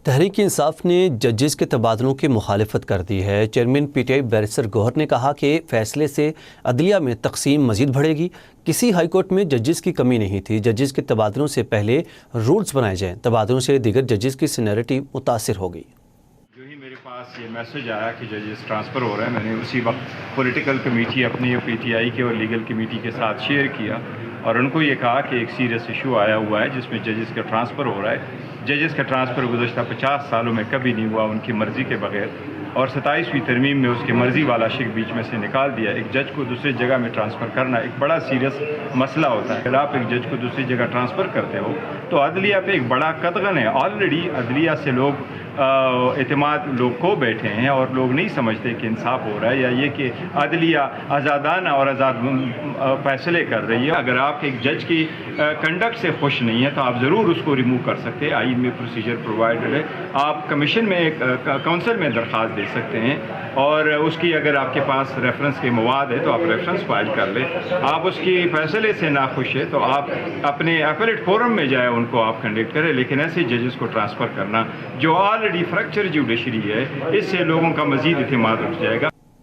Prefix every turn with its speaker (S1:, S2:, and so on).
S1: تحریک انصاف نے ججز کے تبادلوں کی مخالفت کر دی ہے۔ Chairman P T I barrister Gohar نے کہا کہ فیصلے سے عدلیہ میں تقسیم مزید بڑھے گی۔ کسی ہائی کورٹ میں ججز کی کمی نہیں تھی۔ ججز کے تبادلوں سے پہلے رولز بنائے جائیں۔ تبادلوں سے دیگر ججز کی سینیئرٹی متاثر ہوگی۔
S2: جو ہی میرے پاس یہ میسج آیا کہ ججز ٹرانسفر ہو رہے ہیں، میں نے اسی وقت پولیٹیکل کمیٹی اپنی پی ٹی آئی کے اور لیگل کمیٹی کے ساتھ شیئر کیا اور ان کو یہ کہا کہ ایک سیریس ایشو آیا ہوا ہے جس میں ججز کا ٹرانسفر ہو رہا ہے۔ ججز کا ٹرانسفر گزشتہ 50 سالوں میں کبھی نہیں ہوا ان کی مرضی کے بغیر، اور 27ویں ترمیم میں اس کی مرضی والا شک بیچ میں سے نکال دیا۔ ایک جج کو دوسری جگہ میں ٹرانسفر کرنا ایک بڑا سیریس مسئلہ ہوتا ہے۔ اگر آپ ایک جج کو دوسری جگہ ٹرانسفر کرتے ہو تو عدلیہ پہ ایک بڑا قدغن ہے۔ آلریڈی عدلیہ سے لوگ اعتماد لوگ کو بیٹھے ہیں اور لوگ نہیں سمجھتے کہ انصاف ہو رہا ہے یا یہ کہ عدلیہ آزادانہ اور آزاد فیصلے کر رہی ہے۔ اگر آپ ایک جج کی کنڈکٹ سے خوش نہیں ہیں تو آپ ضرور اس کو ریموو کر سکتے ہیں۔ آئین میں پروسیجر پرووائڈڈ ہے۔ آپ کمیشن میں کونسل میں درخواست دے سکتے ہیں اور اس کی اگر آپ کے پاس ریفرنس کے مواد ہے تو آپ ریفرنس فائل کر لیں۔ آپ اس کی فیصلے سے ناخوش ہے تو آپ اپنے اپیلیٹ فورم میں جائے ان کو آپ کنڈکٹ کریں، لیکن ایسے ججز کو ٹرانسفر کرنا جو آلریڈی فریکچر جوڈیشری ہے، اس سے لوگوں کا مزید اعتماد اٹھ جائے گا۔